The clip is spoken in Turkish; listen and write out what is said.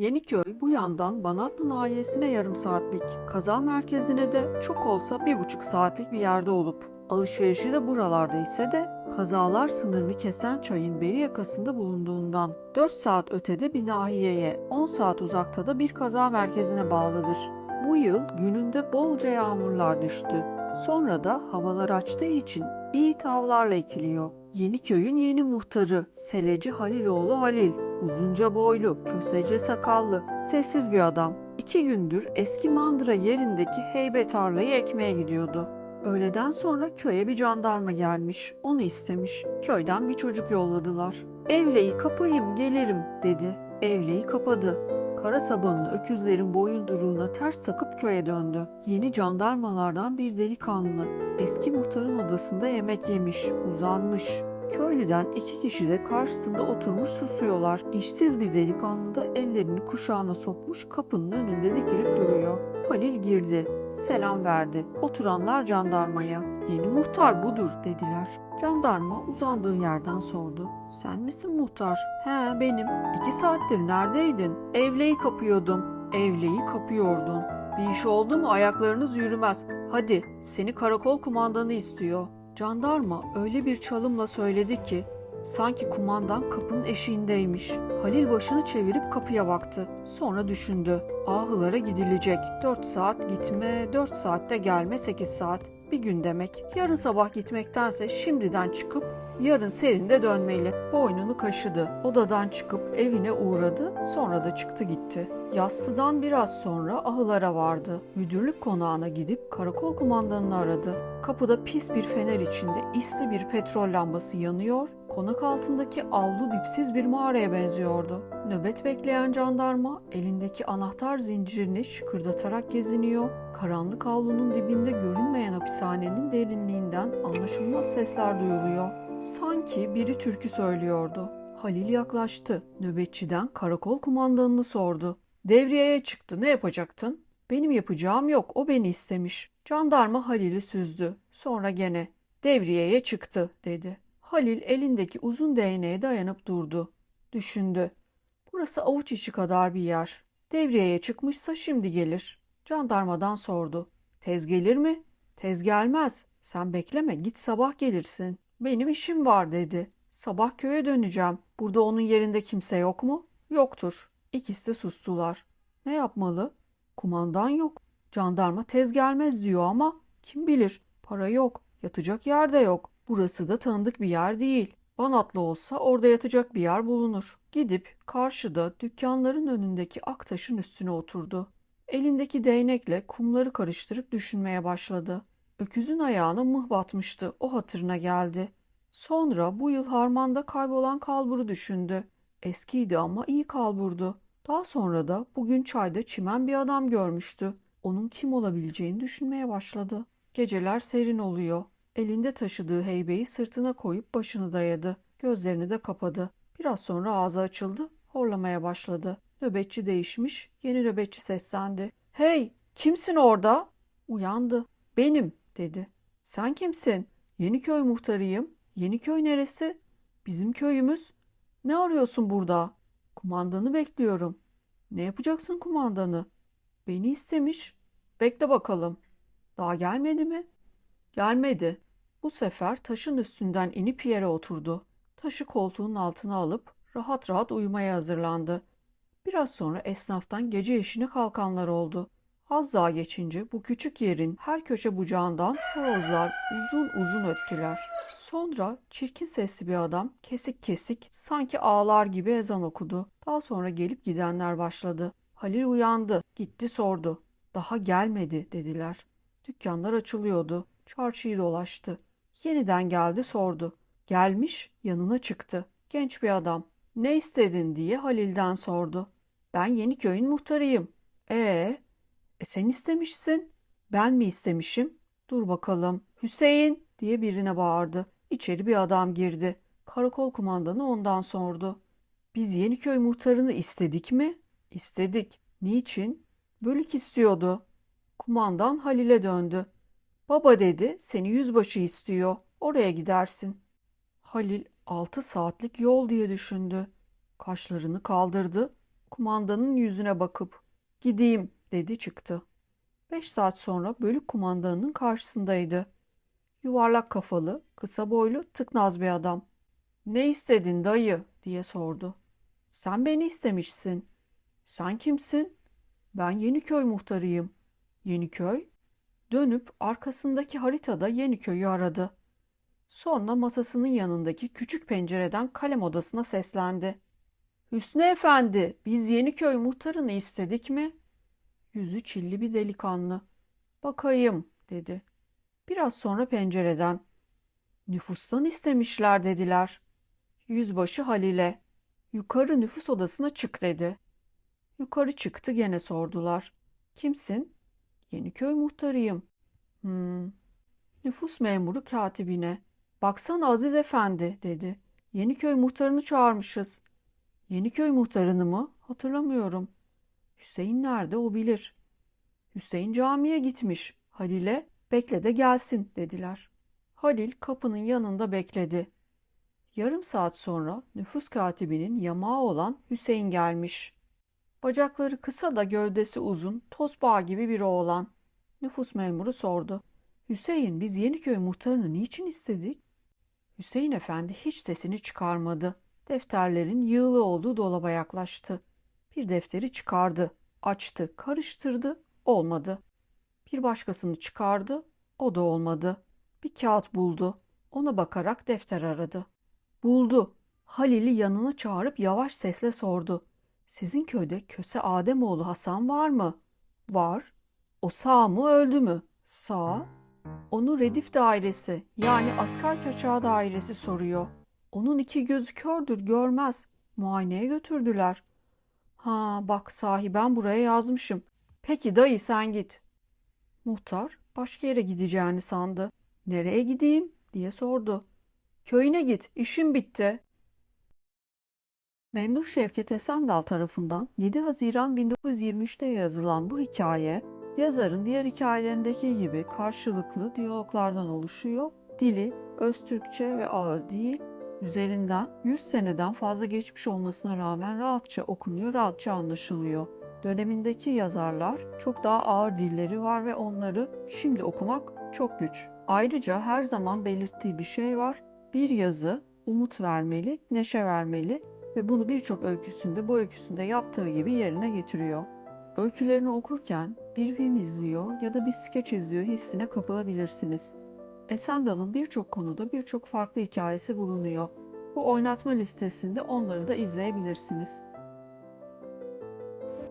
Yeniköy bu yandan Banatlı nahiyesine yarım saatlik, kaza merkezine de çok olsa 1,5 saatlik bir yerde olup, alışverişi de buralarda ise de kazalar sınırını kesen çayın beri yakasında bulunduğundan 4 saat ötede bir nahiyeye, 10 saat uzakta da bir kaza merkezine bağlıdır. Bu yıl gününde bolca yağmurlar düştü. Sonra da havalar açtığı için iyi tavlarla ekiliyor. Yeniköy'ün yeni muhtarı Seleci Haliloğlu Halil. Uzunca boylu, kösece sakallı, sessiz bir adam. 2 gündür eski mandıra yerindeki heybe tarlayı ekmeye gidiyordu. Öğleden sonra köye bir jandarma gelmiş, onu istemiş. Köyden bir çocuk yolladılar. Evleyi kapayım gelirim dedi. Evleyi kapadı. Kara sabanını öküzlerin boyunduruğuna ters takıp köye döndü. Yeni jandarmalardan bir delikanlı eski muhtarın odasında yemek yemiş, uzanmış. Köylüden 2 kişi de karşısında oturmuş susuyorlar. İşsiz bir delikanlı da ellerini kuşağına sokmuş kapının önünde dikilip duruyor. Halil girdi, selam verdi. Oturanlar jandarmaya. Yeni muhtar budur dediler. Jandarma uzandığı yerden sordu. Sen misin muhtar? He benim. 2 saattir neredeydin? Evleyi kapıyordum. Evleyi kapıyordun. Bir iş oldu mu ayaklarınız yürümez. Hadi seni karakol kumandanı istiyor. Jandarma öyle bir çalımla söyledi ki sanki kumandan kapının eşiğindeymiş. Halil başını çevirip kapıya baktı. Sonra düşündü. Ahılara gidilecek. 4 saat gitme, 4 saatte gelme 8 saat. Bir gün demek. Yarın sabah gitmektense şimdiden çıkıp yarın serinde dönmeli. Boynunu kaşıdı. Odadan çıkıp evine uğradı. Sonra da çıktı gitti. Yassıdan biraz sonra ahılara vardı. Müdürlük konağına gidip karakol kumandanını aradı. Kapıda pis bir fener içinde isli bir petrol lambası yanıyor, konak altındaki avlu dipsiz bir mağaraya benziyordu. Nöbet bekleyen jandarma elindeki anahtar zincirini şıkırdatarak geziniyor, karanlık avlunun dibinde görünmeyen hapishanenin derinliğinden anlaşılmaz sesler duyuluyor. Sanki biri türkü söylüyordu. Halil yaklaştı. Nöbetçiden karakol kumandanını sordu. Devriyeye çıktı, ne yapacaktın? Benim yapacağım yok, o beni istemiş. Jandarma Halil'i süzdü. Sonra gene devriyeye çıktı dedi. Halil elindeki uzun değneğe dayanıp durdu. Düşündü. Burası avuç içi kadar bir yer. Devriyeye çıkmışsa şimdi gelir. Jandarmadan sordu. Tez gelir mi? Tez gelmez. Sen bekleme, git sabah gelirsin. Benim işim var dedi. Sabah köye döneceğim. Burada onun yerinde kimse yok mu? Yoktur. İkisi de sustular. Ne yapmalı? Kumandan yok. Jandarma tez gelmez diyor ama kim bilir? Para yok, yatacak yer de yok. Burası da tanıdık bir yer değil. Banatlı olsa orada yatacak bir yer bulunur. Gidip karşıda dükkanların önündeki ak taşın üstüne oturdu. Elindeki değnekle kumları karıştırıp düşünmeye başladı. Öküzün ayağına mıh batmıştı, o hatırına geldi. Sonra bu yıl harmanda kaybolan kalburu düşündü. Eskiydi ama iyi kalburdu. Daha sonra da bugün çayda çimen bir adam görmüştü. Onun kim olabileceğini düşünmeye başladı. Geceler serin oluyor. Elinde taşıdığı heybeyi sırtına koyup başını dayadı. Gözlerini de kapadı. Biraz sonra ağzı açıldı, horlamaya başladı. Nöbetçi değişmiş, yeni nöbetçi seslendi. Hey, kimsin orada? Uyandı. Benim, dedi. Sen kimsin? Yeniköy muhtarıyım. Yeniköy neresi? Bizim köyümüz. Ne arıyorsun burada? Kumandanı bekliyorum. Ne yapacaksın kumandanı? Beni istemiş. Bekle bakalım. Daha gelmedi mi? Gelmedi. Bu sefer taşın üstünden inip yere oturdu. Taşı koltuğunun altına alıp rahat rahat uyumaya hazırlandı. Biraz sonra esnaftan gece işine kalkanlar oldu. Az daha geçince bu küçük yerin her köşe bucağından horozlar uzun uzun öttüler. Sonra çirkin sesli bir adam kesik kesik sanki ağlar gibi ezan okudu. Daha sonra gelip gidenler başladı. Halil uyandı, gitti sordu. Daha gelmedi dediler. Dükkanlar açılıyordu. Çarşıyı dolaştı. Yeniden geldi sordu. Gelmiş yanına çıktı. Genç bir adam. Ne istedin diye Halil'den sordu. Ben Yeniköy'ün muhtarıyım. Sen istemişsin. Ben mi istemişim? Dur bakalım. Hüseyin diye birine bağırdı. İçeri bir adam girdi. Karakol kumandanı ondan sordu. Biz Yeniköy muhtarını istedik mi? İstedik. Niçin? Bölük istiyordu. Kumandan Halil'e döndü. Baba dedi, seni yüzbaşı istiyor. Oraya gidersin. Halil 6 saatlik yol diye düşündü. Kaşlarını kaldırdı. kumandanın yüzüne bakıp gideyim dedi çıktı. 5 saat sonra bölük kumandanının karşısındaydı. Yuvarlak kafalı, kısa boylu, tıknaz bir adam. Ne istedin dayı diye sordu. Sen beni istemişsin. Sen kimsin? Ben Yeniköy muhtarıyım. Yeniköy? Dönüp arkasındaki haritada Yeniköy'ü aradı. Sonra masasının yanındaki küçük pencereden kalem odasına seslendi. Hüsnü Efendi, biz Yeniköy muhtarını istedik mi? Yüzü çilli bir delikanlı. Bakayım, dedi. Biraz sonra pencereden. Nüfustan istemişler dediler. Yüzbaşı Halil'e. Yukarı nüfus odasına çık dedi. Yukarı çıktı gene sordular. Kimsin? Yeniköy muhtarıyım. Hmm. Nüfus memuru katibine. Baksana Aziz Efendi dedi. Yeniköy muhtarını çağırmışız. Yeniköy muhtarını mı? Hatırlamıyorum. Hüseyin nerede o bilir. Hüseyin camiye gitmiş. Halil'e bekle de gelsin dediler. Halil kapının yanında bekledi. Yarım saat sonra nüfus katibinin yamağı olan Hüseyin gelmiş. Bacakları kısa da gövdesi uzun, tosbağa gibi bir oğlan. Nüfus memuru sordu. Hüseyin, biz Yeniköy muhtarını niçin istedik? Hüseyin Efendi hiç sesini çıkarmadı. Defterlerin yığılı olduğu dolaba yaklaştı. Bir defteri çıkardı, açtı, karıştırdı, olmadı. Bir başkasını çıkardı, o da olmadı. Bir kağıt buldu, ona bakarak defter aradı. Buldu. Halil'i yanına çağırıp yavaş sesle sordu. Sizin köyde Köse Ademoğlu Hasan var mı? Var. O sağ mı öldü mü? Sağ. Onu Redif dairesi yani asker kaçağı dairesi soruyor. Onun iki gözü kördür görmez. Muayeneye götürdüler. Ha bak sahi ben buraya yazmışım. Peki dayı sen git. Muhtar başka yere gideceğini sandı. Nereye gideyim diye sordu. Köyüne git işim bitti. Memduh Şevket Esendal tarafından 7 Haziran 1923'te yazılan bu hikaye, yazarın diğer hikayelerindeki gibi karşılıklı diyaloglardan oluşuyor. Dili Öztürkçe ve ağır değil, üzerinden 100 seneden fazla geçmiş olmasına rağmen rahatça okunuyor, rahatça anlaşılıyor. Dönemindeki yazarlar çok daha ağır dilleri var ve onları şimdi okumak çok güç. Ayrıca her zaman belirttiği bir şey var. Bir yazı umut vermeli, neşe vermeli ve bunu birçok öyküsünde bu öyküsünde yaptığı gibi yerine getiriyor. Öykülerini okurken bir film izliyor ya da bir skeç izliyor hissine kapılabilirsiniz. Esendal'ın birçok konuda birçok farklı hikayesi bulunuyor. Bu oynatma listesinde onları da izleyebilirsiniz.